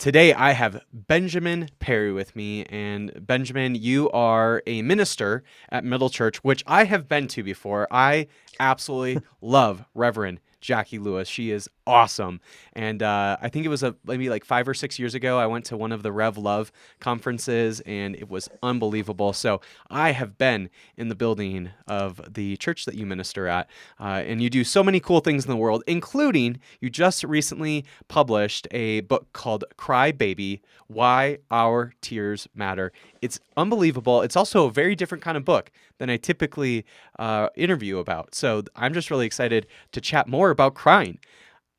Today I have Benjamin Perry with me. And Benjamin, you are a minister at Middle Church, which I have been to before. I absolutely love Reverend Jackie Lewis. She is awesome. And I think it was maybe like 5 or 6 years ago, I went to one of the Rev Love conferences and it was unbelievable. So I have been in the building of the church that you minister at. And you do so many cool things in the world, including you just recently published a book called Cry Baby, Why Our Tears Matter. It's unbelievable. It's also a very different kind of book than I typically interview about. So I'm just really excited to chat more about crying.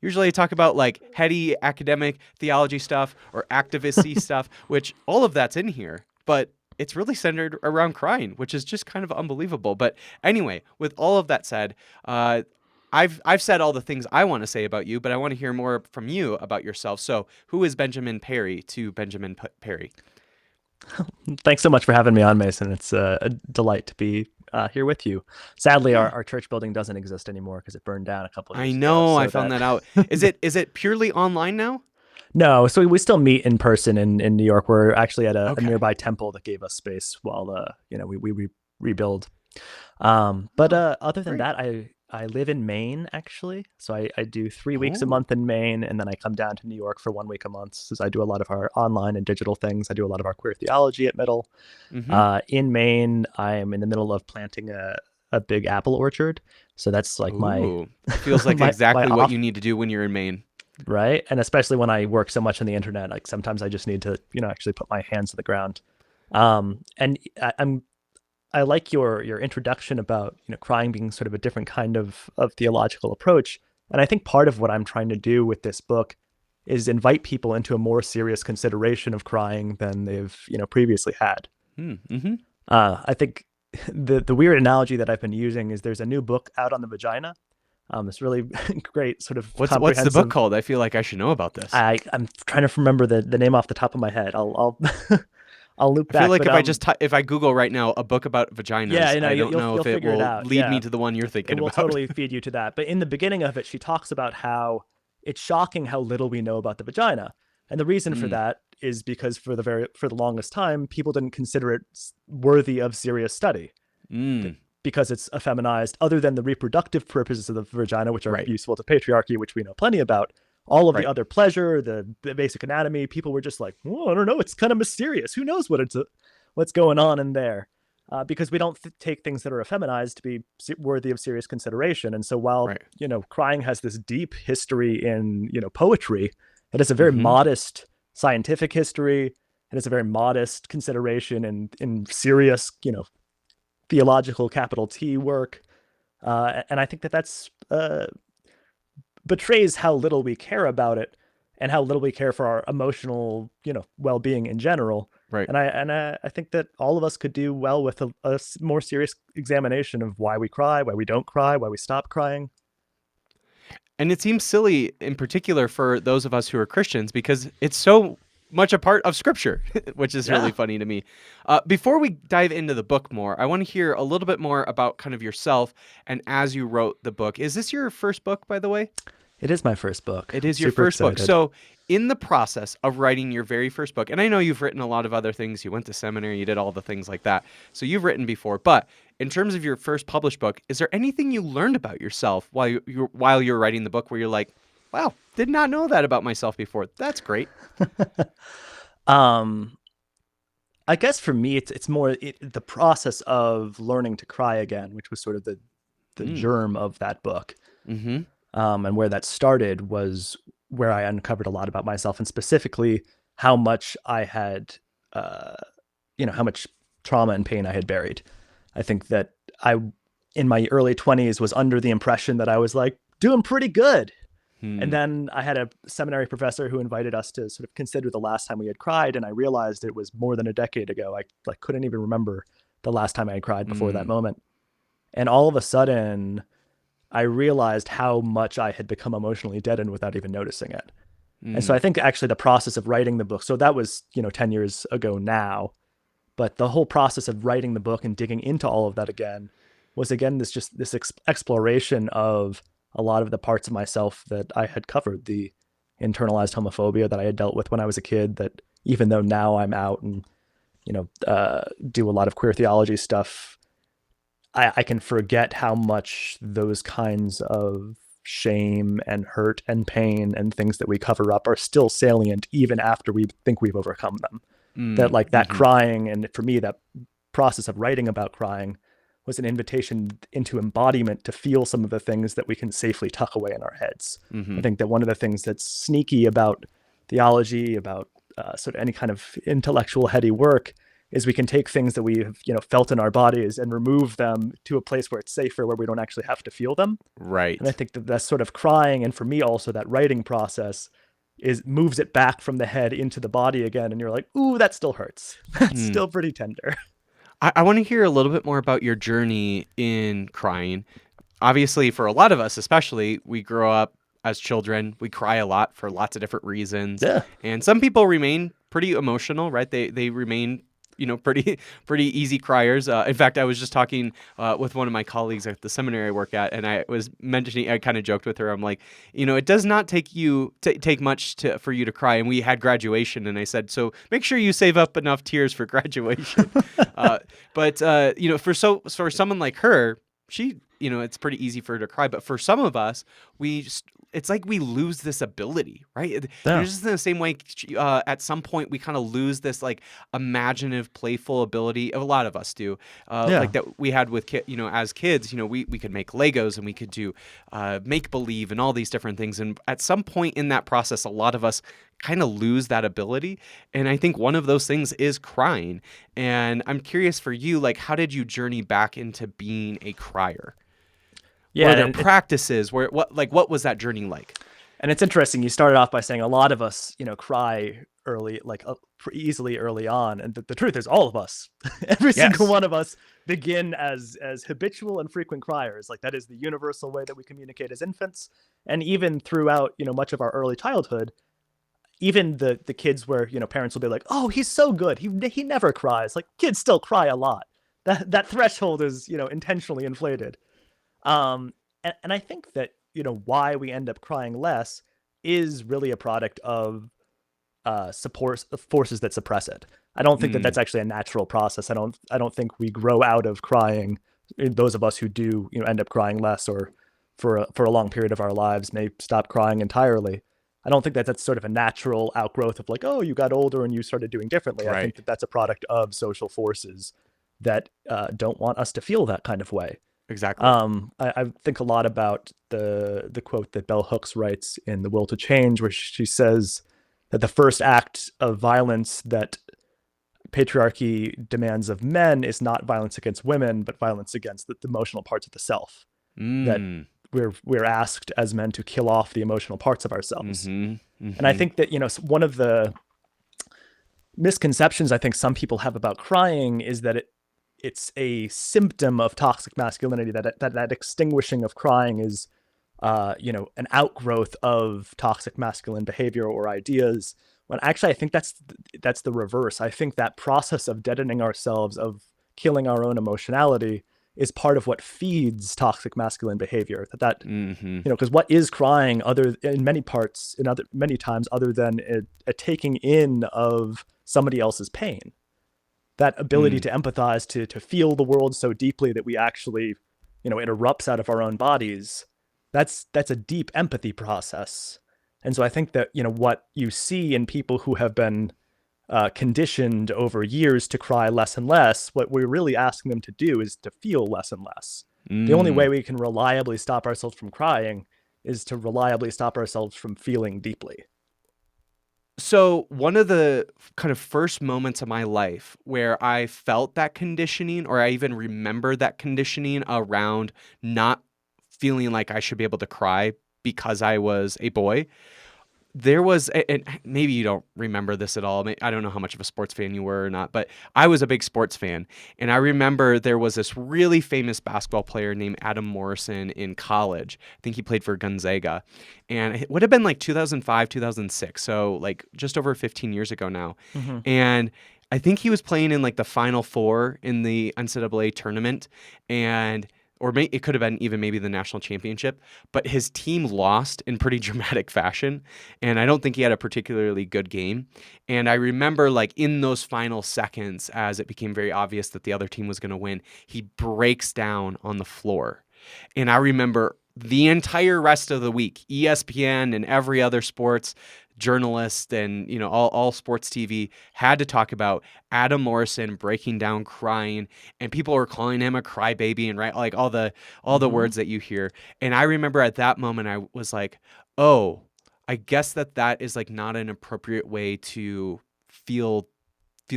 Usually I talk about like heady academic theology stuff or activisty stuff, which all of that's in here, but it's really centered around crying, which is just kind of unbelievable. But anyway, with all of that said, I've said all the things I want to say about you, but I want to hear more from you about yourself. So, who is Benjamin Perry to Benjamin Perry? Thanks so much for having me on, Mason. It's a delight to be here with you. Sadly, our, Yeah, our church building doesn't exist anymore because it burned down a couple of I years ago. know. I So found that that out. Is it purely online now? no, so we still meet in person in New York. We're actually at a Okay. nearby temple that gave us space while we rebuild. But Oh, other than great. that, I live in Maine actually. So I do 3 weeks a Oh. month in Maine, and then I come down to New York for 1 week a month. So I do a lot of our online and digital things. I do a lot of our queer theology at Middle. Mm-hmm. In Maine, I am in the middle of planting a big apple orchard. So that's like my Ooh, that feels like my exactly what off, you need to do when you're in Maine. right? And especially when I work so much on the internet, like sometimes I just need to, actually put my hands to the ground. And I like your introduction about, crying being sort of a different kind of theological approach. And I think part of what I'm trying to do with this book is invite people into a more serious consideration of crying than they've, previously had. Mm-hmm. I think the weird analogy that I've been using is there's a new book out on the vagina. It's really great, sort of What's the book comprehensive. called? I feel like I should know about this. I'm trying to remember the name off the top of my head. I'll I'll loop I feel back, like but if I Google right now a book about yeah, vaginas, I don't know you'll if it figure it will out. lead me Yeah, to the one you're it thinking will about. totally feed you to that. But in the beginning of it, she talks about how it's shocking how little we know about the vagina, and the reason for Mm, that is because for the longest time, people didn't consider it worthy of serious study mm, because it's effeminized. Other than the reproductive purposes of the vagina, which are right, useful to patriarchy, which we know plenty about. All of the right. other pleasure, the basic anatomy, people were just like, well, I don't know, it's kind of mysterious. Who knows what's going on in there? Because we don't take things that are effeminized to be worthy of serious consideration. And so while, Right. crying has this deep history in, poetry, it has a very Mm-hmm. modest scientific history. It has a very modest consideration in serious, theological capital T work. And I think that's betrays how little we care about it and how little we care for our emotional, well-being in general. Right. And I think that all of us could do well with a more serious examination of why we cry, why we don't cry, why we stop crying. And it seems silly in particular for those of us who are Christians because it's so much a part of Scripture, which is really Yeah, funny to me. Before we dive into the book more, I want to hear a little bit more about kind of yourself and as you wrote the book. Is this your first book, by the way? it is my first book. It I'm is your super first book. excited. So, in the process of writing your very first book, and I know you've written a lot of other things, you went to seminary, you did all the things like that. So, you've written before, but in terms of your first published book, is there anything you learned about yourself while you're writing the book where you're like, "Wow, did not know that about myself before. That's great." um, I guess for me, it's more the process of learning to cry again, which was sort of the Mm. germ of that book. Mhm. And where that started was where I uncovered a lot about myself, and specifically how much I had, uh, how much trauma and pain I had buried. I think that I, in my early 20s, was under the impression that I was like doing pretty good. And Hmm. then I had a seminary professor who invited us to sort of consider the last time we had cried, and I realized it was more than a decade ago. I like couldn't even remember the last time I had cried before that Mm. moment. And all of a sudden, I realized how much I had become emotionally deadened without even noticing it. And so I Mm. think actually the process of writing the book, so that was, 10 years ago now, but the whole process of writing the book and digging into all of that again was again this exploration of a lot of the parts of myself that I had covered, the internalized homophobia that I had dealt with when I was a kid. That even though now I'm out and do a lot of queer theology stuff, I can forget how much those kinds of shame and hurt and pain and things that we cover up are still salient even after we think we've overcome them. That Mm, like that mm-hmm, crying, and for me that process of writing about crying was an invitation into embodiment to feel some of the things that we can safely tuck away in our heads. I mm-hmm. think that one of the things that's sneaky about theology, about sort of any kind of intellectual heady work, is we can take things that we've felt in our bodies and remove them to a place where it's safer, where we don't actually have to feel them. And I Right. think that that sort of crying, and for me also that writing process, is moves it back from the head into the body again, and you're like, ooh, that still hurts. That's Mm. still pretty tender. I want to hear a little bit more about your journey in crying. Obviously, for a lot of us, especially, we grow up as children. We cry a lot for lots of different reasons, Yeah. and some people remain pretty emotional, right? They remain, pretty pretty easy criers. In fact, I was just talking with one of my colleagues at the seminary I work at, and I was mentioning, I kind of joked with her. I'm like, it does not take much for you to cry. And we had graduation, and I said, so make sure you save up enough tears for graduation. uh, but for someone like her, she it's pretty easy for her to cry, but for some of us, it's like we lose this ability, right? Yeah. It's just in the same way, at some point we kind of lose this like imaginative, playful ability. A lot of us do, Yeah. like that we had with as kids. We could make Legos, and we could do make believe and all these different things. And at some point in that process, a lot of us kind of lose that ability. And I think one of those things is crying. And I'm curious for you, like, how did you journey back into being a crier? Yeah. Were there practices where what was that journey like? And it's interesting. You started off by saying a lot of us, cry early, like easily early on. And the truth is, all of us, every single Yes. one of us, begin as habitual and frequent criers. Like that is the universal way that we communicate as infants, and even throughout, much of our early childhood. Even the kids where parents will be like, "Oh, he's so good. He never cries." Like kids still cry a lot. That threshold is intentionally inflated. And I think that why we end up crying less is really a product of support forces that suppress it. I don't think that Mm, that's actually a natural process. I don't think we grow out of crying. Those of us who do end up crying less, or for a long period of our lives may stop crying entirely. I don't think that that's sort of a natural outgrowth of like, oh, you got older and you started doing differently. I think right. that that's a product of social forces that don't want us to feel that kind of way. Exactly. I think a lot about the quote that Bell Hooks writes in The Will to Change, where she says that the first act of violence that patriarchy demands of men is not violence against women, but violence against the emotional parts of the self. That Mm. we're asked as men to kill off the emotional parts of ourselves. Mm-hmm. And I Mm-hmm. think that one of the misconceptions I think some people have about crying is that it's a symptom of toxic masculinity, that extinguishing of crying is an outgrowth of toxic masculine behavior or ideas, when actually I think that's the reverse. I think that process of deadening ourselves, of killing our own emotionality, is part of what feeds toxic masculine behavior. Mm-hmm. Because what is crying, other in many parts, in other many times, other than a taking in of somebody else's pain, that ability Mm. to empathize, to feel the world so deeply that we actually it erupts out of our own bodies. That's a deep empathy process. And so I think that what you see in people who have been conditioned over years to cry less and less, what we're really asking them to do is to feel less and less. The only way Mm. we can reliably stop ourselves from crying is to reliably stop ourselves from feeling deeply. So one of the kind of first moments of my life where I felt that conditioning, or I even remember that conditioning around not feeling like I should be able to cry because I was a boy, there was, and maybe you don't remember this at all. I don't know how much of a sports fan you were or not, but I was a big sports fan. And I remember there was this really famous basketball player named Adam Morrison in college. I think he played for Gonzaga. And it would have been like 2005, 2006. So like just over 15 years ago now. Mm-hmm. And I think he was playing in like the Final Four in the NCAA tournament. And it could have been even maybe the national championship, but his team lost in pretty dramatic fashion, and I don't think he had a particularly good game. And I remember, like, in those final seconds, as it became very obvious that the other team was going to win, he breaks down on the floor. And I remember the entire rest of the week, ESPN and every other sports journalist and all sports TV had to talk about Adam Morrison breaking down crying, and people were calling him a crybaby, and right, like all the Mm-hmm. words that you hear. And I remember at that moment I was like, oh, I guess that is like not an appropriate way to feel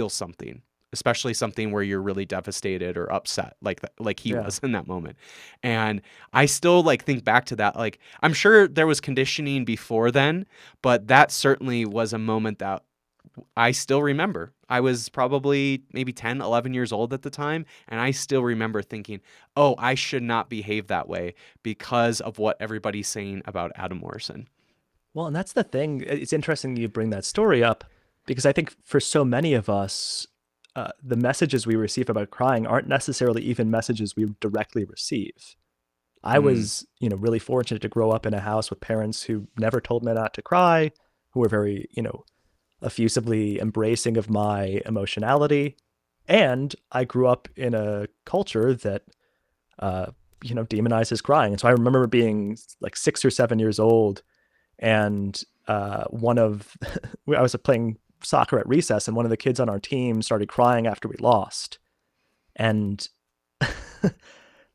something, especially something where you're really devastated or upset, like like he Yeah. was in that moment. And I still like think back to that. Like, I'm sure there was conditioning before then, but that certainly was a moment that I still remember. I was probably maybe 10, 11 years old at the time, and I still remember thinking, oh, I should not behave that way because of what everybody's saying about Adam Morrison. Well, and that's the thing. It's interesting you bring that story up because I think for so many of us, the messages we receive about crying aren't necessarily even messages we directly receive. I Mm, was, really fortunate to grow up in a house with parents who never told me not to cry, who were very, effusively embracing of my emotionality. And I grew up in a culture that, uh, demonizes crying. And so I remember being like 6 or 7 years old, and one of I was playing soccer at recess, and one of the kids on our team started crying after we lost, and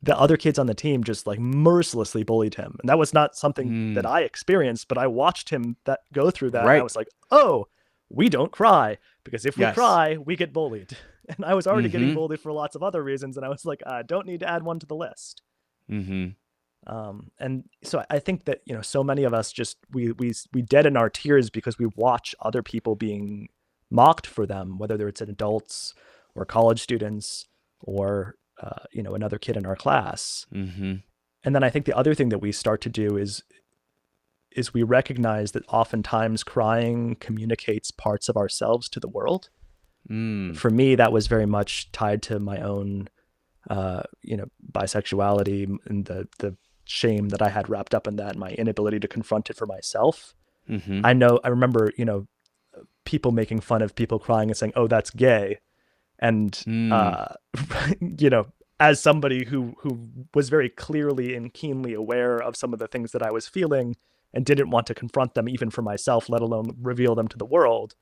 the other kids on the team just like mercilessly bullied him. And that was not something that mm, I experienced, but I watched him go through that, and I right. was like, oh, we don't cry, because if we Yes. cry we get bullied. And I was already getting Mm-hmm. bullied for lots of other reasons, and I was like, I don't need to add one to the list. Mm-hmm. And so I think that, so many of us just we deaden our tears because we watch other people being mocked for them, whether it's adults or college students or another kid in our class. Mm-hmm. And then I think the other thing that we start to do is we recognize that oftentimes crying communicates parts of ourselves to the world. Mm. For me, that was very much tied to my own bisexuality and the shame that I had wrapped up in that, and my inability to confront it for myself. Mm-hmm. I remember, people making fun of people crying and saying, "Oh, that's gay," and Mm. you know, as somebody who was very clearly and keenly aware of some of the things that I was feeling and didn't want to confront them even for myself, let alone reveal them to the world,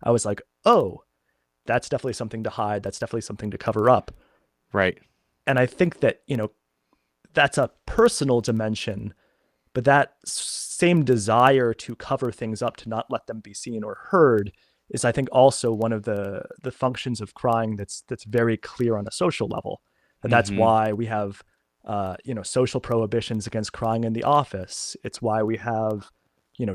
I was like, "Oh, that's definitely something to hide. That's definitely something to cover up." Right. And I think that, that's a personal dimension, but that same desire to cover things up, to not let them be seen or heard, is, I think, also one of the functions of crying that's very clear on a social level. And that's Mm-hmm. why we have social prohibitions against crying in the office. It's why we have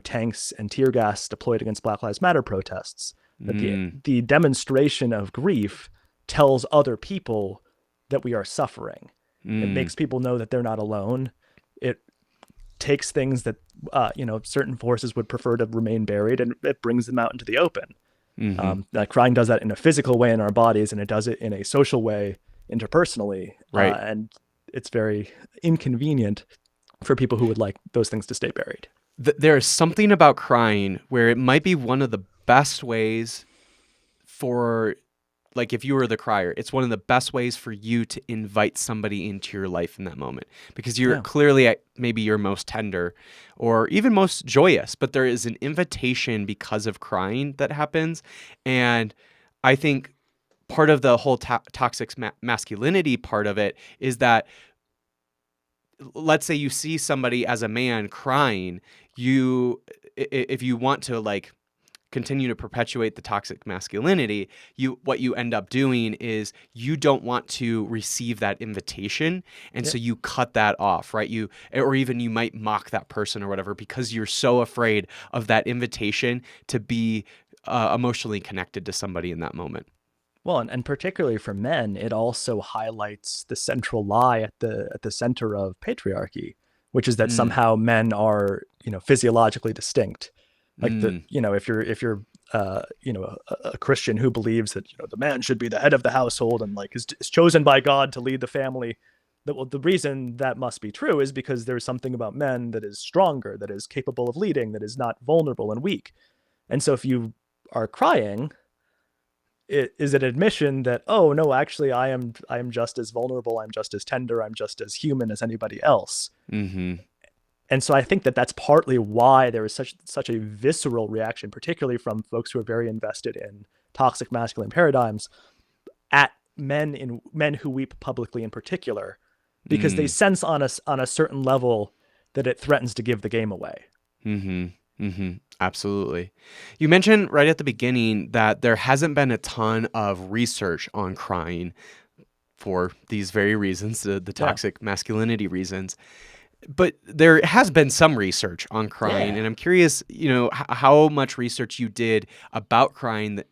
tanks and tear gas deployed against Black Lives Matter protests. That the Mm. the demonstration of grief tells other people that we are suffering. It Mm. makes people know that they're not alone. It takes things that certain forces would prefer to remain buried, and it brings them out into the open. Mm-hmm. Crying does that in a physical way in our bodies, and it does it in a social way interpersonally, Right. and it's very inconvenient for people who would like those things to stay buried. There is something about crying where it might be one of the best ways for, like, if you were the crier, it's one of the best ways for you to invite somebody into your life in that moment, because you're Yeah. clearly at maybe your most tender or even most joyous, but there is an invitation because of crying that happens. And I think part of the whole toxic masculinity part of it is that, let's say you see somebody as a man crying, if you want to, like, continue to perpetuate the toxic masculinity, what you end up doing is you don't want to receive that invitation, and Yeah. so you cut that off, right? Or even you might mock that person or whatever, because you're so afraid of that invitation to be emotionally connected to somebody in that moment. Well, and particularly for men, it also highlights the central lie at the center of patriarchy, which is that Mm, somehow men are, physiologically distinct. Like, mm, if you're a Christian who believes that the man should be the head of the household and like is chosen by God to lead the family, the reason that must be true is because there's something about men that is stronger, that is capable of leading, that is not vulnerable and weak. And so if you are crying, it is an admission that, oh no, actually I am just as vulnerable, I'm just as tender, I'm just as human as anybody else. Mm-hmm. And so I think that that's partly why there is such a visceral reaction, particularly from folks who are very invested in toxic masculine paradigms, at men who weep publicly in particular, because they Mm. sense on a certain level that it threatens to give the game away. Mm-hmm. Mm-hmm. Absolutely. You mentioned right at the beginning that there hasn't been a ton of research on crying for these very reasons, the Yeah. toxic masculinity reasons. But there has been some research on crying, Yeah. and I'm curious, how much research you did about crying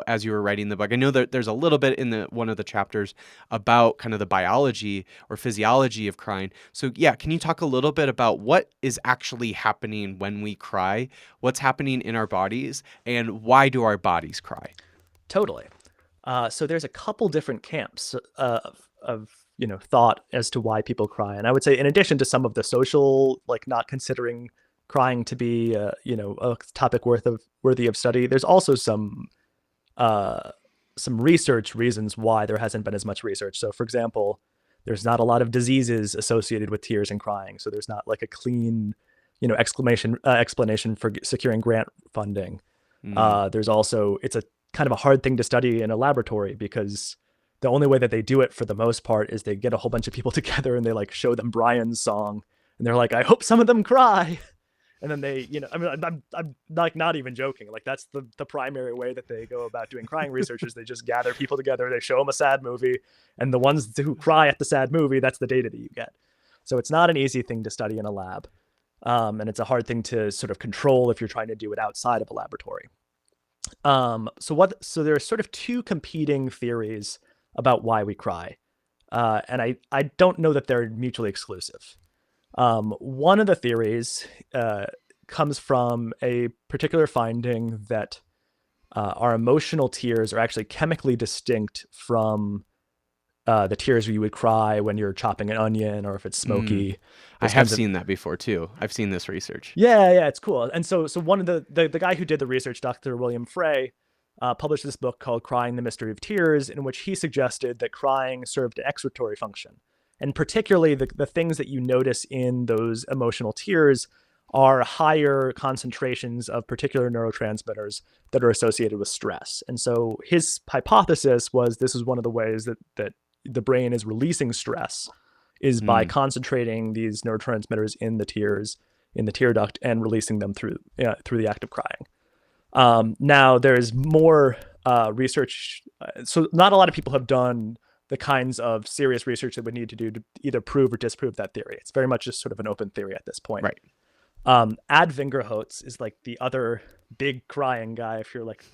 as you were writing the book. I know that there's a little bit in the one of the chapters about kind of the biology or physiology of crying. So yeah, can you talk a little bit about what is actually happening when we cry? What's happening in our bodies, and why do our bodies cry? Totally. So there's a couple different camps of thought as to why people cry, and I would say in addition to some of the social, like not considering crying to be a topic worthy of study, there's also uh, some research reasons why there hasn't been as much research. So, for example, there's not a lot of diseases associated with tears and crying, so there's not like a clean explanation for securing grant funding. Mm, There's also it's a kind of a hard thing to study in a laboratory because the only way that they do it for the most part is they get a whole bunch of people together and they like show them Brian's song and they're like, I hope some of them cry. And then they, I mean, I'm like not even joking. Like that's the primary way that they go about doing crying research is they just gather people together, they show them a sad movie, and the ones who cry at the sad movie, that's the data that you get. So it's not an easy thing to study in a lab, and it's a hard thing to sort of control if you're trying to do it outside of a laboratory. So there are sort of two competing theories about why we cry, and I don't know that they're mutually exclusive. One of the theories comes from a particular finding that our emotional tears are actually chemically distinct from the tears you would cry when you're chopping an onion or if it's mm. smoky. I Those have kinds of seen that before too. I've seen this research. yeah, it's cool. And so one of the guy who did the research, Dr. William Frey, published this book called "Crying: The Mystery of Tears," in which he suggested that crying served an excretory function, and particularly the things that you notice in those emotional tears are higher concentrations of particular neurotransmitters that are associated with stress. And so his hypothesis was this is one of the ways that the brain is releasing stress is by Mm, concentrating these neurotransmitters in the tears in the tear duct and releasing them through the act of crying. Now there's more research, so not a lot of people have done the kinds of serious research that would need to do to either prove or disprove that theory. It's very much just sort of an open theory at this point. right. Ad Vingerholtz is like the other big crying guy. If you're like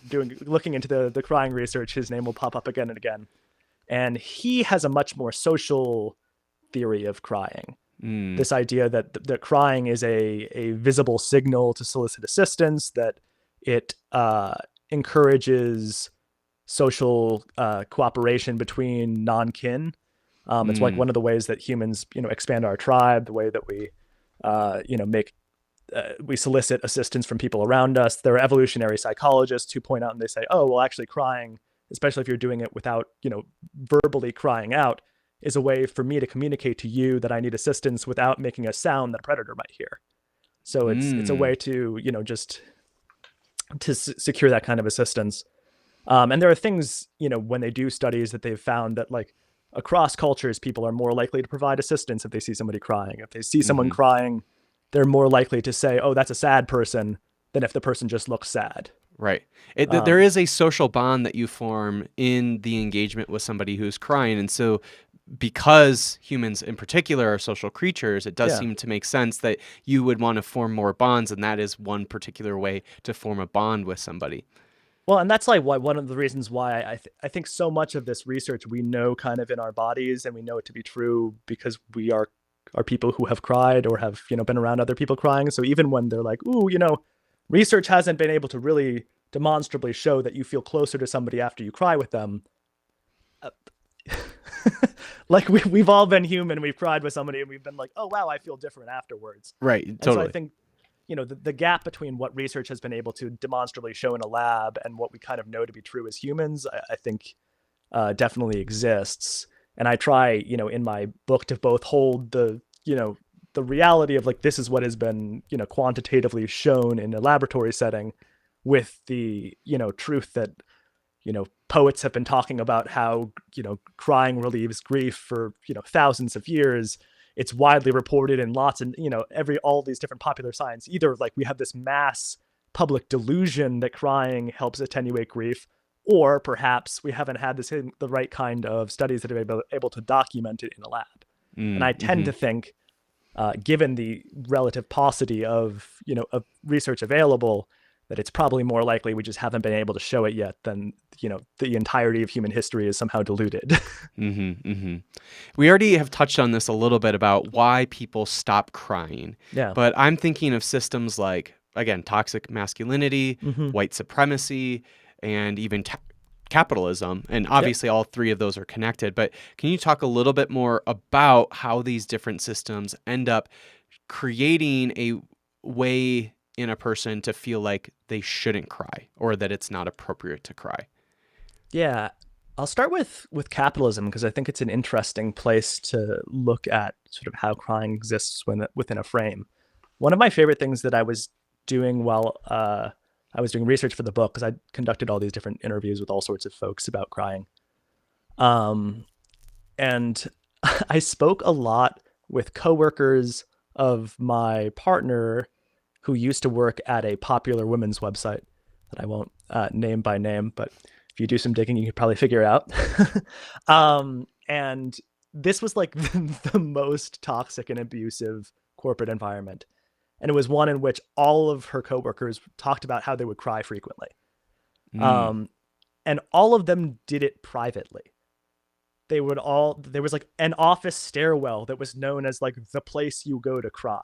looking into the crying research, his name will pop up again and again. And he has a much more social theory of crying. Mm, This idea that crying is a visible signal to solicit assistance, that it encourages social cooperation between non-kin. It's like mm, one of the ways that humans, expand our tribe, the way that we, make we solicit assistance from people around us. There are evolutionary psychologists who point out and they say, oh, well, actually crying, especially if you're doing it without, verbally crying out, is a way for me to communicate to you that I need assistance without making a sound that a predator might hear. So it's a mm, way to, just to secure that kind of assistance. And there are things, when they do studies that they've found that like across cultures, people are more likely to provide assistance if they see somebody crying. If they see someone mm-hmm. crying, they're more likely to say, oh, that's a sad person than if the person just looks sad. Right. There Um, is a social bond that you form in the engagement with somebody who's crying. And so, because humans in particular are social creatures, it does yeah. seem to make sense that you would want to form more bonds. And that is one particular way to form a bond with somebody. Well, and that's like one of the reasons why I think so much of this research we know kind of in our bodies and we know it to be true because we are people who have cried or have been around other people crying. So even when they're like, ooh, research hasn't been able to really demonstrably show that you feel closer to somebody after you cry with them. uh, Like we've all been human. We've cried with somebody and we've been like, oh, wow, I feel different afterwards. Right, And so I totally. think, the gap between what research has been able to demonstrably show in a lab and what we kind of know to be true as humans, I think definitely exists. And I try, in my book to both hold the reality of like, this is what has been, quantitatively shown in a laboratory setting with the, truth that, poets have been talking about how, crying relieves grief for, thousands of years. It's widely reported in lots and, all these different popular science. Either like we have this mass public delusion that crying helps attenuate grief, or perhaps we haven't had the right kind of studies that are able to document it in a lab. And I tend Mm-hmm. to think, given the relative paucity of research available, that it's probably more likely we just haven't been able to show it yet than the entirety of human history is somehow diluted. Mm-hmm. Mm-hmm. We already have touched on this a little bit about why people stop crying, Yeah. but I'm thinking of systems like, again, toxic masculinity, Mm-hmm. white supremacy, and even capitalism. And Yep. obviously, all three of those are connected. But can you talk a little bit more about how these different systems end up creating a way in a person to feel like they shouldn't cry or that it's not appropriate to cry? Yeah. I'll start with capitalism because I think it's an interesting place to look at sort of how crying exists within a frame. One of my favorite things that I was doing while I was doing research for the book, because I conducted all these different interviews with all sorts of folks about crying. Um, and I spoke a lot with coworkers of my partner who used to work at a popular women's website that I won't name by name, but if you do some digging, you could probably figure it out. And this was like the most toxic and abusive corporate environment. And it was one in which all of her coworkers talked about how they would cry frequently. Mm, Um, and all of them did it privately. There was like an office stairwell that was known as like the place you go to cry.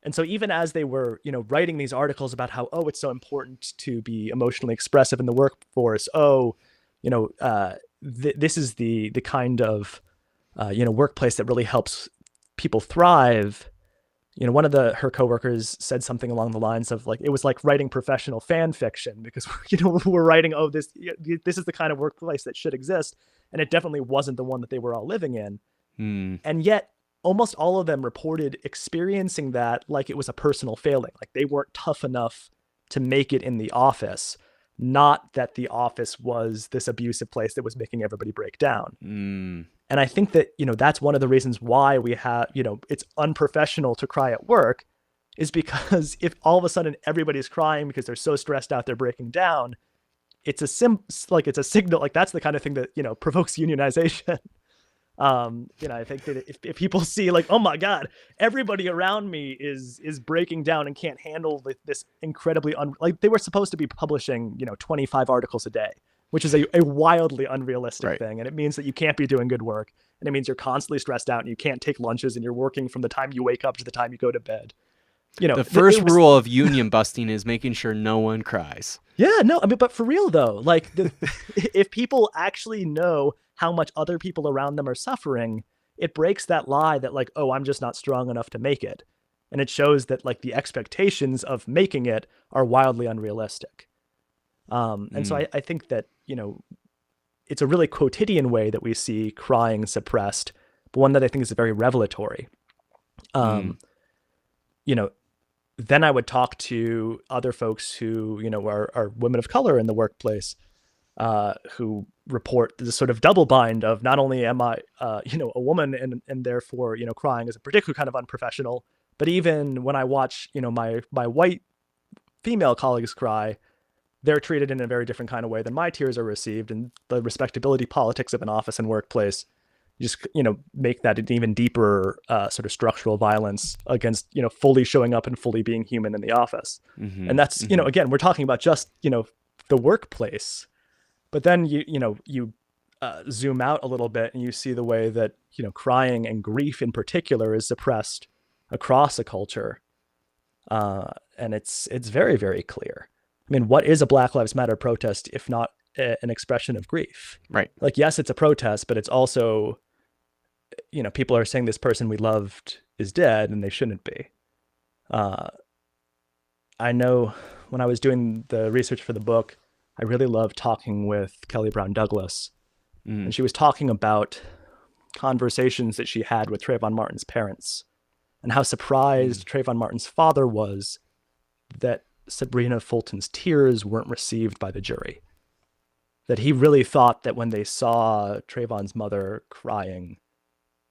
And so even as they were, writing these articles about how, oh, it's so important to be emotionally expressive in the workforce. Oh, this is the kind of, workplace that really helps people thrive. One of her coworkers said something along the lines of like, it was like writing professional fan fiction because, we're writing, oh, this is the kind of workplace that should exist. And it definitely wasn't the one that they were all living in. mm, And yet almost all of them reported experiencing that like it was a personal failing, like they weren't tough enough to make it in the office, not that the office was this abusive place that was making everybody break down. mm. And I think that that's one of the reasons why we have it's unprofessional to cry at work, is because if all of a sudden everybody's crying because they're so stressed out they're breaking down, it's a signal, like that's the kind of thing that provokes unionization. I think that if people see like, oh my God, everybody around me is breaking down and can't handle this incredibly like they were supposed to be publishing 25 articles a day, which is a wildly unrealistic Right. thing, and it means that you can't be doing good work, and it means you're constantly stressed out and you can't take lunches and you're working from the time you wake up to the time you go to bed. The It first was. rule of union busting is making sure no one cries. Yeah, no, I mean, but for real though, like if people actually know how much other people around them are suffering, it breaks that lie that like, oh, I'm just not strong enough to make it. And it shows that like the expectations of making it are wildly unrealistic. And so Mm, I think that, it's a really quotidian way that we see crying suppressed, but one that I think is very revelatory. mm, Um, you know, then I would talk to other folks who, are women of color in the workplace, who report this sort of double bind of not only am I, a woman and therefore, crying is a particular kind of unprofessional, but even when I watch, my white female colleagues cry, they're treated in a very different kind of way than my tears are received. And the respectability politics of an office and workplace just, make that an even deeper sort of structural violence against, fully showing up and fully being human in the office. mm-hmm, And that's, mm-hmm. again, we're talking about just, the workplace, but then you zoom out a little bit and you see the way that crying and grief in particular is suppressed across a culture, and it's very very clear. I mean, what is a Black Lives Matter protest if not an expression of grief. Right. Like, yes, it's a protest, but it's also, people are saying this person we loved is dead and they shouldn't be. Uh, I know when I was doing the research for the book, I really loved talking with Kelly Brown Douglas, Mm, and she was talking about conversations that she had with Trayvon Martin's parents and how mm, surprised Trayvon Martin's father was that Sabrina Fulton's tears weren't received by the jury. That he really thought that when they saw Trayvon's mother crying,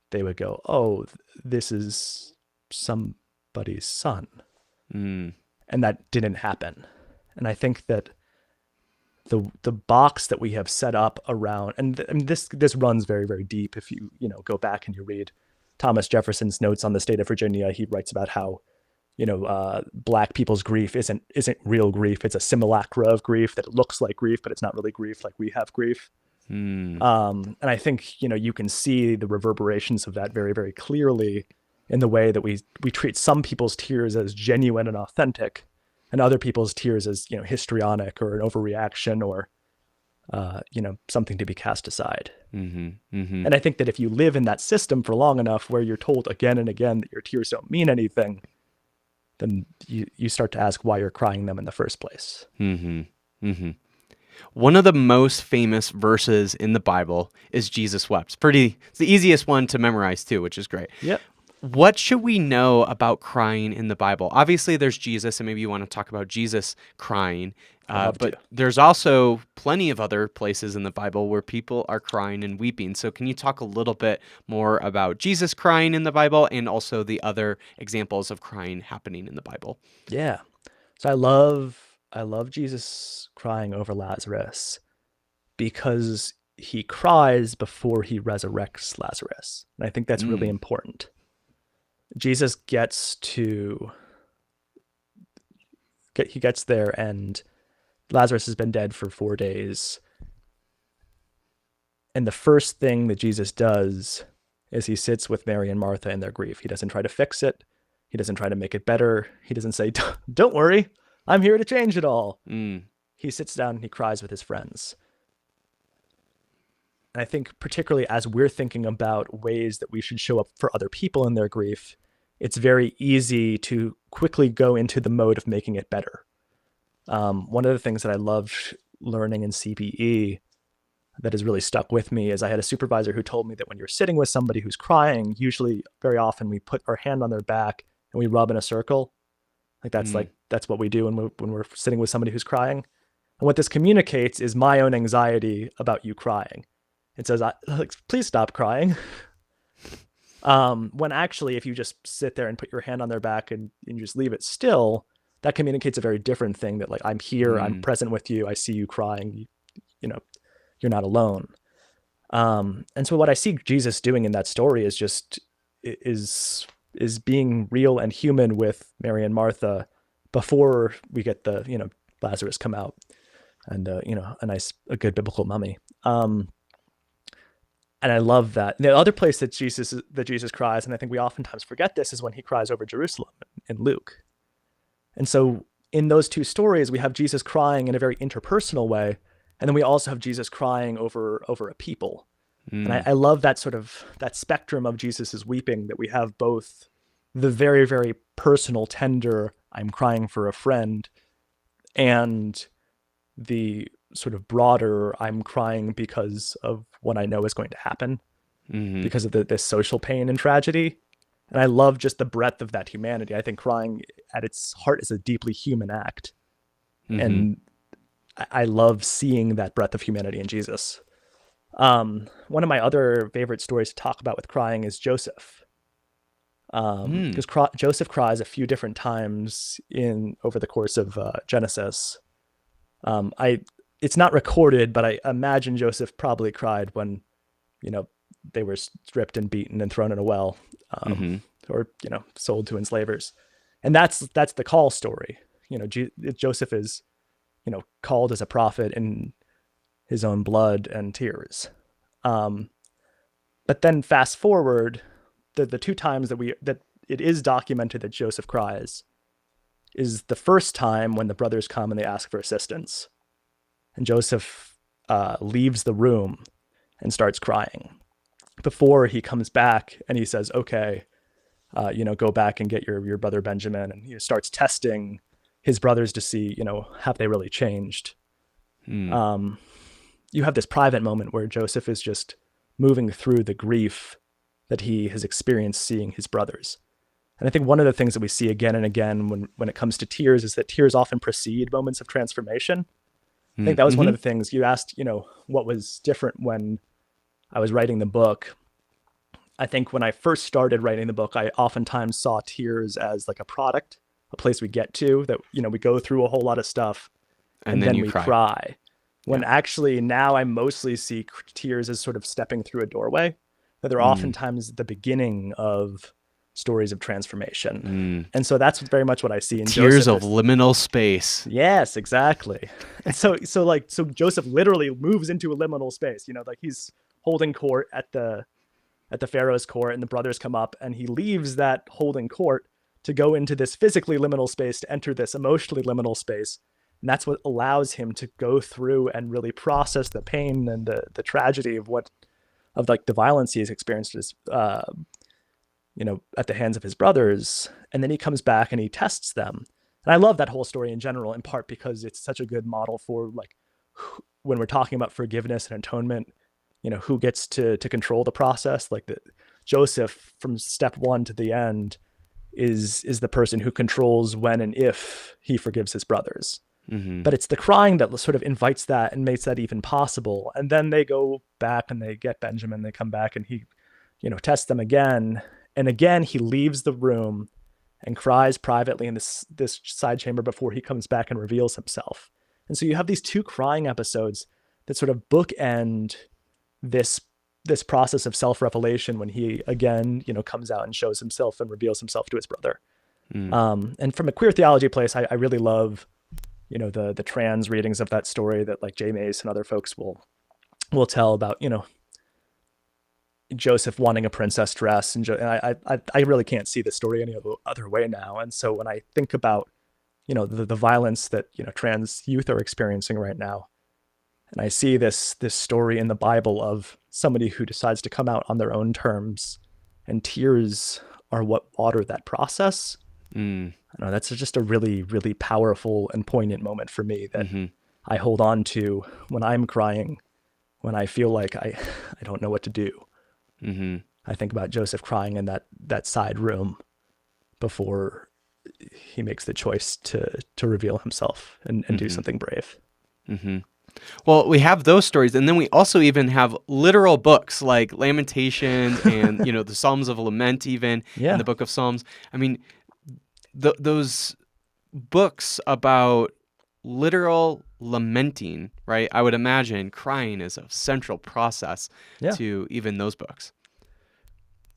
they would go, "Oh, this is somebody's son." mm, And that didn't happen. And I think that the box that we have set up around, and this runs very, very deep. If you go back and you read Thomas Jefferson's notes on the state of Virginia, he writes about how black people's grief isn't real grief. It's a simulacra of grief, that it looks like grief, but it's not really grief like we have grief. mm, And I think you can see the reverberations of that very, very clearly in the way that we treat some people's tears as genuine and authentic, and other people's tears as histrionic or an overreaction or something to be cast aside. mm-hmm, mm-hmm, And I think that if you live in that system for long enough, where you're told again and again that your tears don't mean anything, then you start to ask why you're crying them in the first place. mm-hmm, mm-hmm. One of the most famous verses in the Bible is Jesus wept. It's the easiest one to memorize too, which is great. Yep, What should we know about crying in the Bible? Obviously, there's Jesus, and maybe you want to talk about Jesus crying. I'd love to. But there's also plenty of other places in the Bible where people are crying and weeping. So, can you talk a little bit more about Jesus crying in the Bible and also the other examples of crying happening in the Bible? Yeah. So I love Jesus crying over Lazarus because he cries before he resurrects Lazarus. And I think that's really Mm, important. Jesus he gets there, and Lazarus has been dead for 4 days. And the first thing that Jesus does is he sits with Mary and Martha in their grief. He doesn't try to fix it. He doesn't try to make it better. He doesn't say, "Don't worry, I'm here to change it all." mm, He sits down and he cries with his friends. And I think, particularly as we're thinking about ways that we should show up for other people in their grief, it's very easy to quickly go into the mode of making it better. One of the things that I loved learning in CPE that has really stuck with me is I had a supervisor who told me that when you're sitting with somebody who's crying, usually very often we put our hand on their back and we rub in a circle. mm, That's what we do when we're sitting with somebody who's crying. And what this communicates is my own anxiety about you crying. It says, like, "Please stop crying." When actually, if you just sit there and put your hand on their back and you just leave it still, that communicates a very different thing. That, like, I'm here, I'm mm, present with you, I see you crying. You know, you're not alone. And so what I see Jesus doing in that story is just is being real and human with Mary and Martha before we get the Lazarus come out and a good biblical mummy. And I love that. The other place that Jesus cries, and I think we oftentimes forget this, is when he cries over Jerusalem in Luke. And so in those two stories, we have Jesus crying in a very interpersonal way, and then we also have Jesus crying over a people. And mm, I love that sort of that spectrum of Jesus's weeping, that we have both the very, very personal, tender, "I'm crying for a friend," and the sort of broader, "I'm crying because of what I know is going to happen, mm, because of this social pain and tragedy." And I love just the breadth of that humanity. I think crying at its heart is a deeply human act. mm, And I love seeing that breadth of humanity in Jesus. One of my other favorite stories to talk about with crying is Joseph. mm, Because Joseph cries a few different times in over the course of Genesis. I It's not recorded, but I imagine Joseph probably cried when you know they were stripped and beaten and thrown in a well, um, mm, or sold to enslavers. And that's the call story. Joseph is called as a prophet in his own blood and tears. Um, but then fast forward, the two times that it is documented that Joseph cries is the first time when the brothers come and they ask for assistance, and Joseph leaves the room and starts crying before he comes back and he says, okay, go back and get your brother Benjamin. And he starts testing his brothers to see, have they really changed? Mm. Um, you have this private moment where Joseph is just moving through the grief that he has experienced seeing his brothers. And I think one of the things that we see again and again when it comes to tears is that tears often precede moments of transformation. I think Mm. that was one of Mm-hmm. the things you asked, what was different when I was writing the book. I think when I first started writing the book, I oftentimes saw tears as like a product, a place we get to that, we go through a whole lot of stuff And and then then you we cry. cry. When Yeah. actually now I mostly see tears as sort of stepping through a doorway, that they're Mm. oftentimes the beginning of stories of transformation. Mm. And so that's very much what I see in Tears Joseph. of This, liminal space. yes, exactly. And so Joseph literally moves into a liminal space, like he's holding court at the Pharaoh's court, and the brothers come up, and he leaves that holding court to go into this physically liminal space, to enter this emotionally liminal space. And that's what allows him to go through and really process the pain and the tragedy of like the violence he's experienced at the hands of his brothers. And then he comes back and he tests them. And I love that whole story in general, in part because it's such a good model for like when we're talking about forgiveness and atonement, who gets to control the process. Like Joseph from step one to the end is the person who controls when and if he forgives his brothers. Mm-hmm. But it's the crying that sort of invites that and makes that even possible. And then they go back and they get Benjamin. They come back and he, tests them again. And again, he leaves the room and cries privately in this side chamber before he comes back and reveals himself. And so you have these two crying episodes that sort of bookend this this process of self-revelation when he again, comes out and shows himself and reveals himself to his brother. Mm. And from a queer theology place, I really love, the trans readings of that story that like Jay Mace and other folks will tell about, Joseph wanting a princess dress, and I really can't see the story any other way now. And so when I think about, the violence that trans youth are experiencing right now, and I see this story in the Bible of somebody who decides to come out on their own terms, and tears are what water that process. Mm. I know that's just a really, really powerful and poignant moment for me that Mm-hmm. I hold on to when I'm crying, when I feel like I don't know what to do. Mm-hmm. I think about Joseph crying in that side room before he makes the choice to reveal himself and do Mm-hmm. something brave. Mm-hmm. Well, we have those stories, and then we also even have literal books like Lamentations and the Psalms of Lament, even in Yeah. the Book of Psalms. I mean, those books about literal lamenting, right? I would imagine crying is a central process Yeah. to even those books.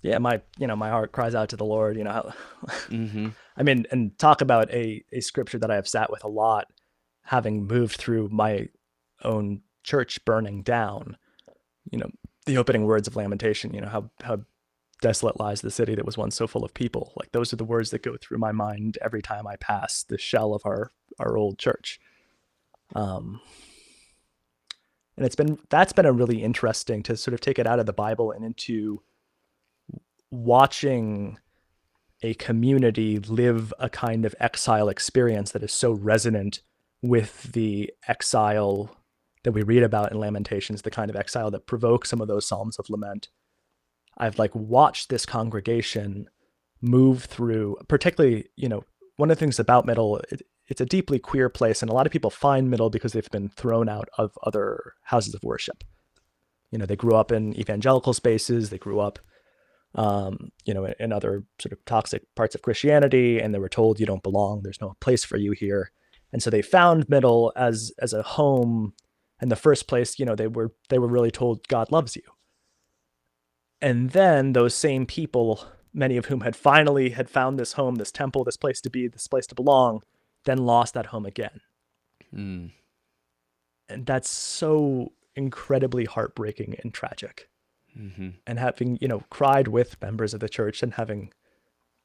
Yeah. My heart cries out to the Lord, Mm-hmm. I mean, and talk about a scripture that I have sat with a lot, having moved through my own church burning down, you know, the opening words of Lamentation, how desolate lies the city that was once so full of people. Like those are the words that go through my mind every time I pass the shell of our old church. Um, and that's been a really interesting to sort of take it out of the Bible and into watching a community live a kind of exile experience that is so resonant with the exile that we read about in Lamentations, the kind of exile that provokes some of those psalms of lament. I've like watched this congregation move through, particularly, one of the things about Middle, it's a deeply queer place, and a lot of people find Middle because they've been thrown out of other houses of worship. They grew up in evangelical spaces, they grew up, in other sort of toxic parts of Christianity, and they were told you don't belong, there's no place for you here. And so they found Middle as a home. In the first place, they were really told God loves you. And then those same people, many of whom had finally had found this home, this temple, this place to be, this place to belong, then lost that home again. Mm. And that's so incredibly heartbreaking and tragic. Mm-hmm. And having, cried with members of the church and having,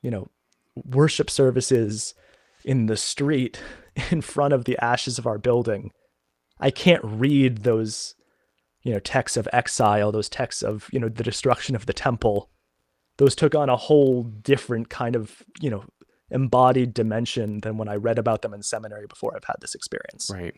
you know, worship services in the street in front of the ashes of our building. I can't read those texts of exile, those texts of, the destruction of the temple, those took on a whole different kind of, embodied dimension than when I read about them in seminary before I've had this experience. Right.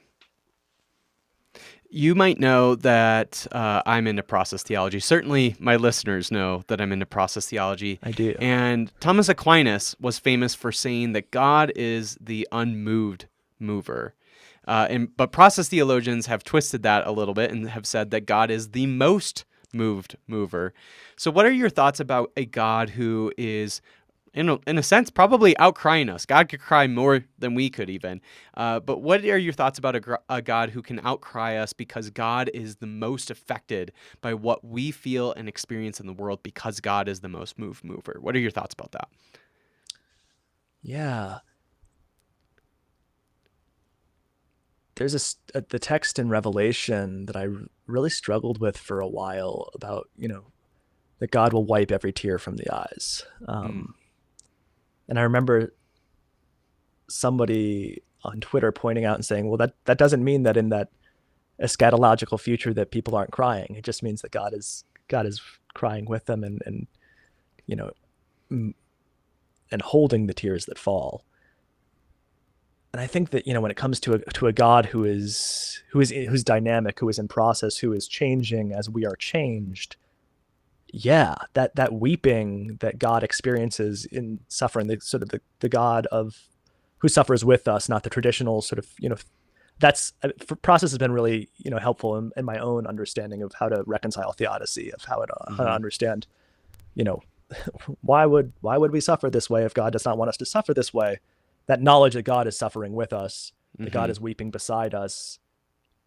You might know that I'm into process theology. Certainly, my listeners know that I'm into process theology. I do. And Thomas Aquinas was famous for saying that God is the unmoved mover. But process theologians have twisted that a little bit and have said that God is the most moved mover. So, what are your thoughts about a God who is, in a sense, probably outcrying us? God could cry more than we could even. But what are your thoughts about a God who can outcry us because God is the most affected by what we feel and experience in the world because God is the most moved mover? What are your thoughts about that? Yeah. There's the text in Revelation that I really struggled with for a while about, that God will wipe every tear from the eyes. Mm, And I remember somebody on Twitter pointing out and saying, well, that doesn't mean that in that eschatological future that people aren't crying. It just means that God is crying with them and you know and holding the tears that fall. And I think that, when it comes to a God who's dynamic, who is in process, who is changing as we are changed, yeah, that weeping that God experiences in suffering, the sort of the God of who suffers with us, not the traditional sort of, that's process has been really, helpful in my own understanding of how to reconcile theodicy, of how to mm-hmm, understand, you know, why would we suffer this way if God does not want us to suffer this way? That knowledge that God is suffering with us, that God mm-hmm. is weeping beside us,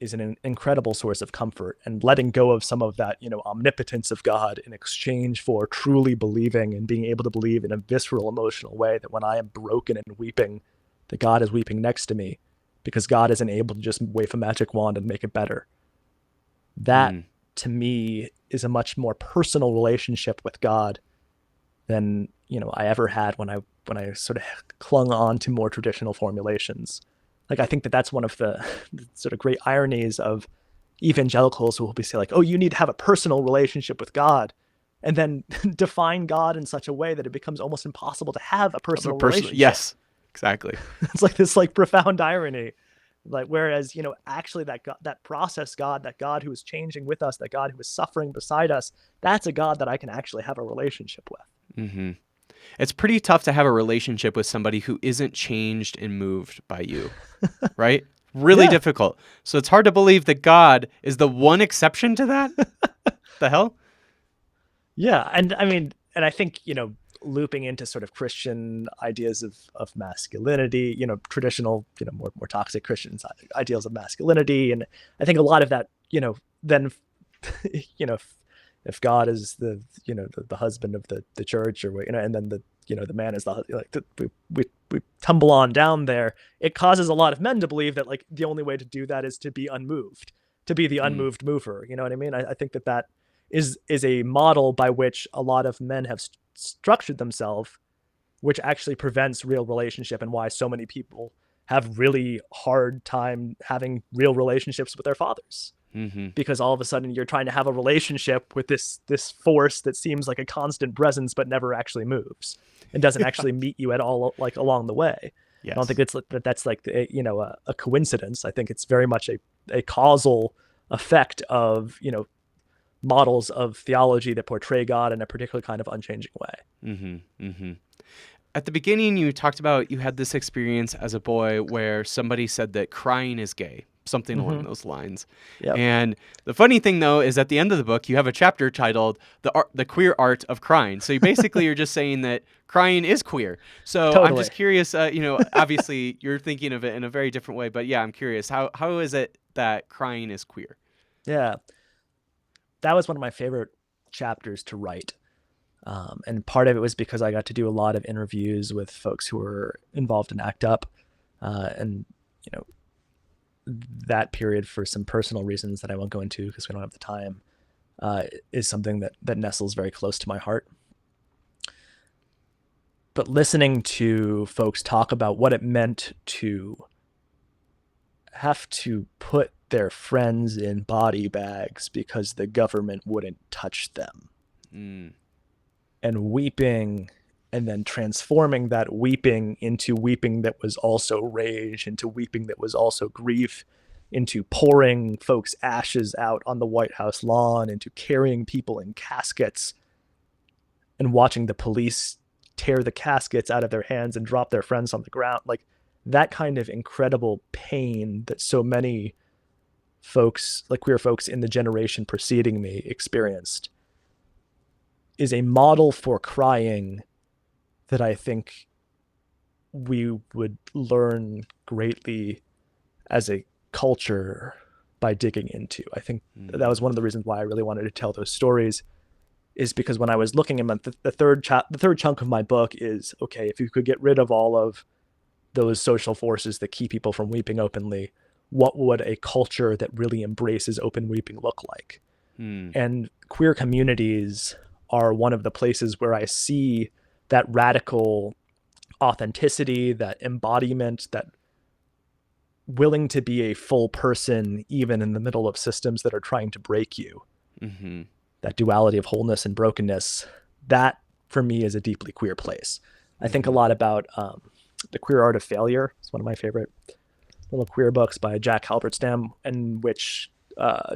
is an incredible source of comfort. And letting go of some of that, omnipotence of God in exchange for truly believing and being able to believe in a visceral, emotional way that when I am broken and weeping, that God is weeping next to me because God isn't able to just wave a magic wand and make it better. That, Mm. to me, is a much more personal relationship with God than I ever had when I sort of clung on to more traditional formulations. Like, I think that that's one of the sort of great ironies of evangelicals who will be say like, oh, you need to have a personal relationship with God, and then define God in such a way that it becomes almost impossible to have a Of a personal person, relationship. yes, exactly. It's like this like profound irony. Like, whereas, actually that God, that process God, that God who is changing with us, that God who is suffering beside us, that's a God that I can actually have a relationship with. Mm-hmm. It's pretty tough to have a relationship with somebody who isn't changed and moved by you, right? Really Yeah. difficult. So it's hard to believe that God is the one exception to that. The hell? Yeah, and I mean, and I think, looping into sort of Christian ideas of masculinity, traditional, more toxic Christian ideals of masculinity, and I think a lot of that, then, if God is the husband of the church, or and then the man is we tumble on down there. It causes a lot of men to believe that like the only way to do that is to be unmoved, to be the Mm. unmoved mover. You know what I mean? I think that is a model by which a lot of men have structured themselves, which actually prevents real relationship, and why so many people have really hard time having real relationships with their fathers, Mm-hmm. because all of a sudden you're trying to have a relationship with this force that seems like a constant presence but never actually moves and doesn't Yeah. actually meet you at all like along the way. I don't think Yes. that's like a coincidence. I think it's very much a causal effect of models of theology that portray God in a particular kind of unchanging way. Mm-hmm. Mm-hmm. At the beginning, you talked about you had this experience as a boy where somebody said that crying is gay, something along Mm-hmm. those lines. Yep. And the funny thing, though, is at the end of the book, you have a chapter titled "The Queer Art of Crying." So you basically you're just saying that crying is queer. So I'm Totally. just curious. Obviously you're thinking of it in a very different way, but yeah, I'm curious. How is it that crying is queer? Yeah. That was one of my favorite chapters to write. And part of it was because I got to do a lot of interviews with folks who were involved in ACT UP. And, you know, that period, for some personal reasons that I won't go into because we don't have the time, is something that nestles very close to my heart. But listening to folks talk about what it meant to have to put their friends in body bags because the government wouldn't touch them, Mm. and weeping, and then transforming that weeping into weeping that was also rage, into weeping that was also grief, into pouring folks' ashes out on the White House lawn, into carrying people in caskets and watching the police tear the caskets out of their hands and drop their friends on the ground. Like that kind of incredible pain that so many folks, like queer folks in the generation preceding me, experienced is a model for crying that I think we would learn greatly as a culture by digging into. I think that Mm. was one of the reasons why I really wanted to tell those stories, is because when I was looking at the third chunk of my book is, okay, if you could get rid of all of those social forces that keep people from weeping openly, what would a culture that really embraces open weeping look like? Mm. And queer communities are one of the places where I see that radical authenticity, that embodiment, that willing to be a full person, even in the middle of systems that are trying to break you, Mm-hmm. that duality of wholeness and brokenness, that for me is a deeply queer place. I think a Mm-hmm. lot about The Queer Art of Failure. It's one of my favorite little queer books by Jack Halberstam, in which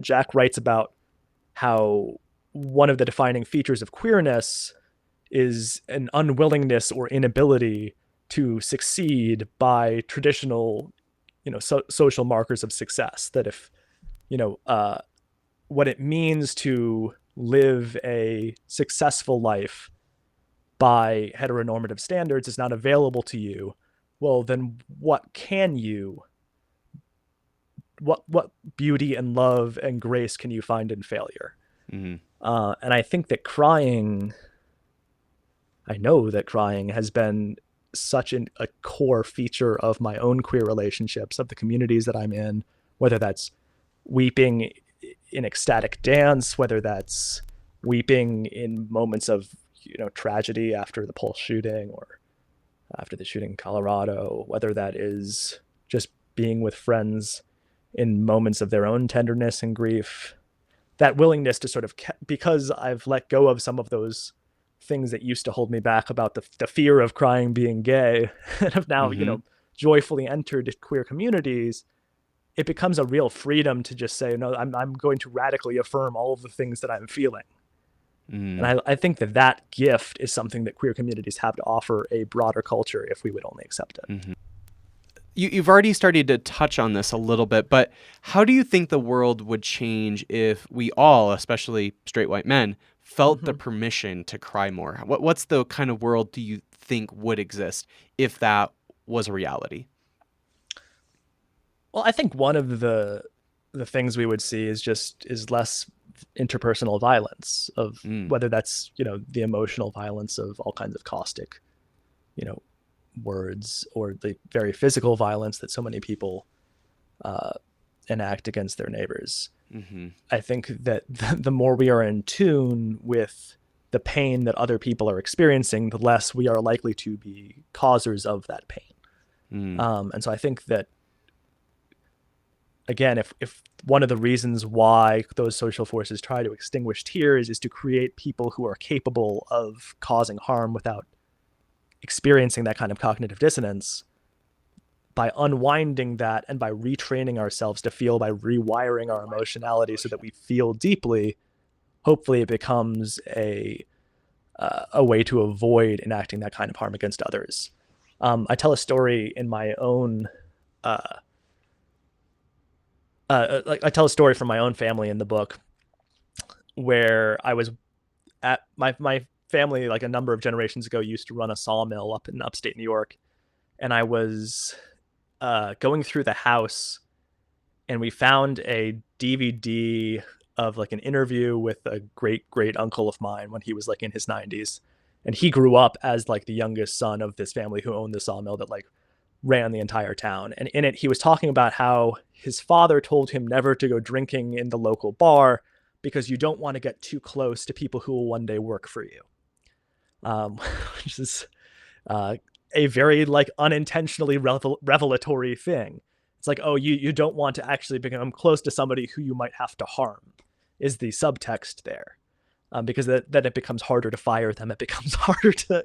Jack writes about how one of the defining features of queerness is an unwillingness or inability to succeed by traditional, social markers of success. That if, you know, what it means to live a successful life by heteronormative standards is not available to you, well, then what beauty and love and grace can you find in failure? Mm-hmm. And I know that crying has been such a core feature of my own queer relationships, of the communities that I'm in, whether that's weeping in ecstatic dance, whether that's weeping in moments of, tragedy after the Pulse shooting or after the shooting in Colorado, whether that is just being with friends in moments of their own tenderness and grief. That willingness to sort of, because I've let go of some of those things that used to hold me back about the fear of crying being gay, and have now, Mm-hmm. joyfully entered queer communities, it becomes a real freedom to just say, no, I'm going to radically affirm all of the things that I'm feeling. And Mm. I think that gift is something that queer communities have to offer a broader culture if we would only accept it. Mm-hmm. You've already started to touch on this a little bit, but how do you think the world would change if we all, especially straight white men, felt the Mm-hmm. permission to cry more? What's the kind of world do you think would exist if that was a reality? Well, I think one of the things we would see is less interpersonal violence, of Mm. whether that's, the emotional violence of all kinds of caustic, you know words, or the very physical violence that so many people uh, enact against their neighbors. Mm-hmm. I think that the more we are in tune with the pain that other people are experiencing, the less we are likely to be causers of that pain. Mm. And so I think that, again, if one of the reasons why those social forces try to extinguish tears is to create people who are capable of causing harm without experiencing that kind of cognitive dissonance, by unwinding that and by retraining ourselves to feel, by rewiring our emotionality so that we feel deeply, hopefully it becomes a way to avoid enacting that kind of harm against others. I tell a story in my own uh, like I tell a story from my own family in the book, where I was at my family, like a number of generations ago, used to run a sawmill up in upstate New York, and I was going through the house, and we found a DVD of like an interview with a great great uncle of mine when he was like in his 90s, and he grew up as like the youngest son of this family who owned the sawmill that like ran the entire town. And in it, he was talking about how his father told him never to go drinking in the local bar because you don't want to get too close to people who will one day work for you. Which is uh, a very like unintentionally revelatory thing. It's like, oh, you don't want to actually become close to somebody who you might have to harm, is the subtext there. Because then it becomes harder to fire them. It becomes harder to,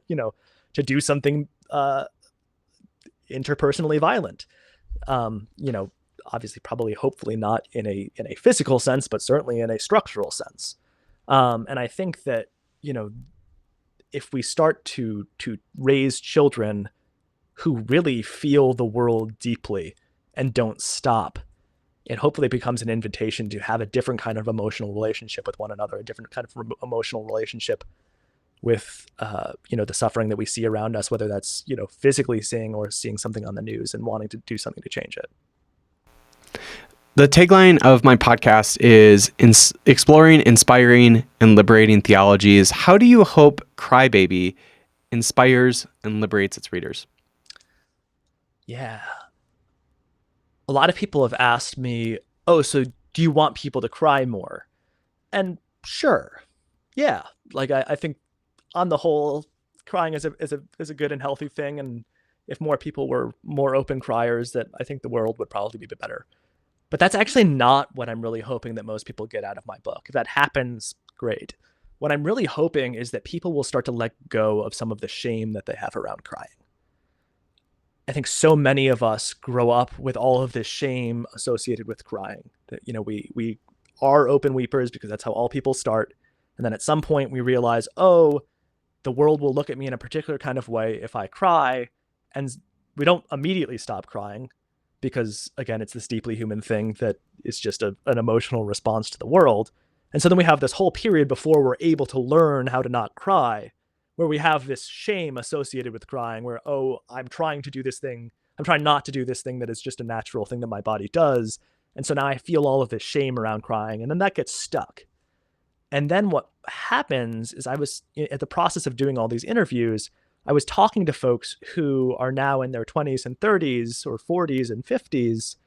to do something interpersonally violent. You know, obviously, probably, hopefully, not in a physical sense, but certainly in a structural sense. And I think that, you know, if we start to raise children who really feel the world deeply and don't stop, it hopefully becomes an invitation to have a different kind of emotional relationship with one another, a different kind of emotional relationship with the suffering that we see around us, whether that's physically seeing or seeing something on the news and wanting to do something to change it. The tagline of my podcast is exploring, inspiring, and liberating theologies. How do you hope Crybaby inspires and liberates its readers? Yeah, a lot of people have asked me, oh, so do you want people to cry more? And sure, yeah, like I think on the whole, crying is a good and healthy thing. And if more people were more open criers, that I think the world would probably be better. But that's actually not what I'm really hoping that most people get out of my book. If that happens, great. What I'm really hoping is that people will start to let go of some of the shame that they have around crying. I think so many of us grow up with all of this shame associated with crying. That we are open weepers because that's how all people start. And then at some point we realize, oh, the world will look at me in a particular kind of way if I cry. And we don't immediately stop crying because, again, it's this deeply human thing that is just an emotional response to the world. And so then we have this whole period before we're able to learn how to not cry, where we have this shame associated with crying, where, oh, I'm trying to do this thing. I'm trying not to do this thing that is just a natural thing that my body does. And so now I feel all of this shame around crying, and then that gets stuck. And then what happens is I was at the process of doing all these interviews, I was talking to folks who are now in their 20s and 30s or 40s and 50s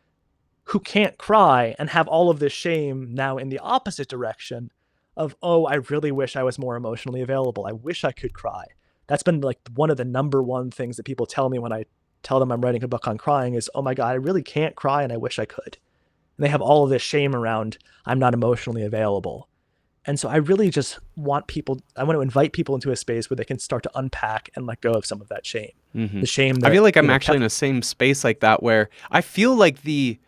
who can't cry and have all of this shame now in the opposite direction of, oh, I really wish I was more emotionally available. I wish I could cry. That's been like one of the number one things that people tell me when I tell them I'm writing a book on crying is, oh my God, I really can't cry and I wish I could. And they have all of this shame around, I'm not emotionally available. And so I really just I want to invite people into a space where they can start to unpack and let go of some of that shame. Mm-hmm. The shame I that, feel like I'm actually in kept. the same space like that where I feel like the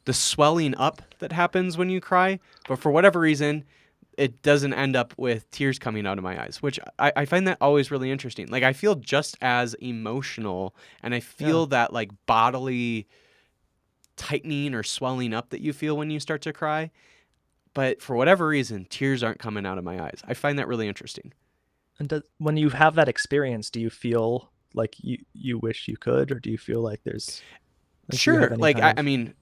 swelling up that happens when you cry, but for whatever reason, it doesn't end up with tears coming out of my eyes, which I find that always really interesting. Like I feel just as emotional and I Yeah. feel that like bodily tightening or swelling up that you feel when you start to cry. But for whatever reason, tears aren't coming out of my eyes. I find that really interesting. And when you have that experience, do you feel like you wish you could, or do you feel like do you have Sure, any like kind I of, mean,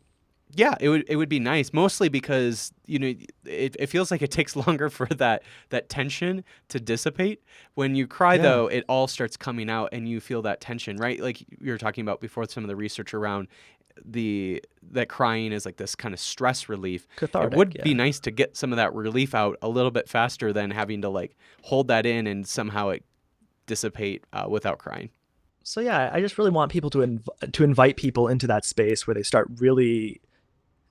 yeah, it would be nice, mostly because it feels like it takes longer for that tension to dissipate. When you cry, yeah, though, it all starts coming out, and you feel that tension, right? Like you were talking about before, some of the research around that crying is like this kind of stress relief. It cathartic? would be Yeah. nice to get some of that relief out a little bit faster than having to like hold that in and somehow it dissipate without crying. So yeah, I just really want people to invite people into that space where they start really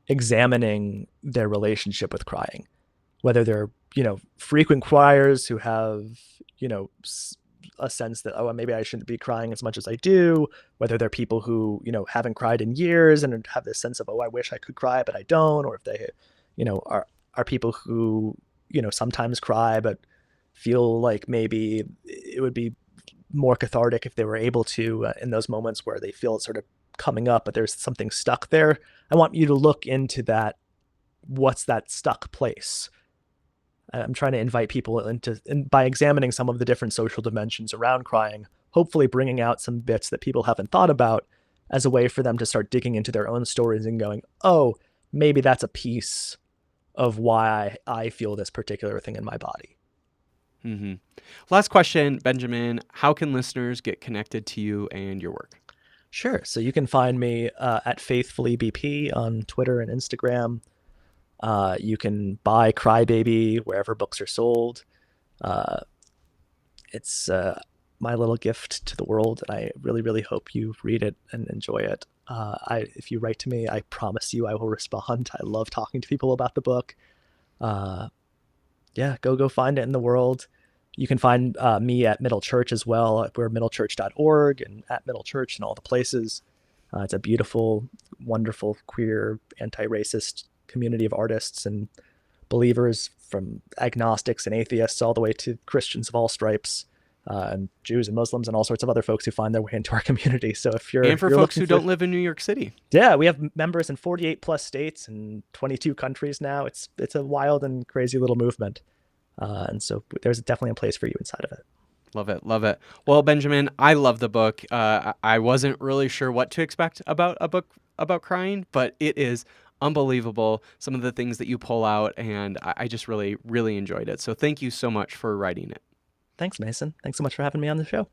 examining their relationship with crying, whether they're frequent criers who have you know a sense that, oh, maybe I shouldn't be crying as much as I do, whether they're people who haven't cried in years and have this sense of, oh, I wish I could cry but I don't, or if they are people who sometimes cry but feel like maybe it would be more cathartic if they were able to, in those moments where they feel it sort of coming up but there's something stuck there. I want you to look into that. What's that stuck place? I'm trying to invite people by examining some of the different social dimensions around crying, hopefully bringing out some bits that people haven't thought about as a way for them to start digging into their own stories and going, oh, maybe that's a piece of why I feel this particular thing in my body. Mm-hmm. Last question, Benjamin. How can listeners get connected to you and your work? Sure. So you can find me at FaithfullyBP on Twitter and Instagram. You can buy Crybaby wherever books are sold. Uh, it's my little gift to the world, and I really, really hope you read it and enjoy it. If you write to me, I promise you I will respond. I love talking to people about the book. Uh, yeah, go find it in the world. You can find me at Middle Church as well. We're middlechurch.org and at Middle Church and all the places. It's a beautiful, wonderful, queer, anti-racist community of artists and believers, from agnostics and atheists all the way to Christians of all stripes, and Jews and Muslims and all sorts of other folks who find their way into our community. So if you're And if for you're folks looking who for, don't live in New York City. yeah, we have members in 48 plus states and 22 countries now. It's a wild and crazy little movement, and so there's definitely a place for you inside of it. Love it. Love it. Well, Benjamin, I love the book. I wasn't really sure what to expect about a book about crying, but it is unbelievable. Some of the things that you pull out, and I just really, really enjoyed it. So thank you so much for writing it. Thanks, Mason. Thanks so much for having me on the show.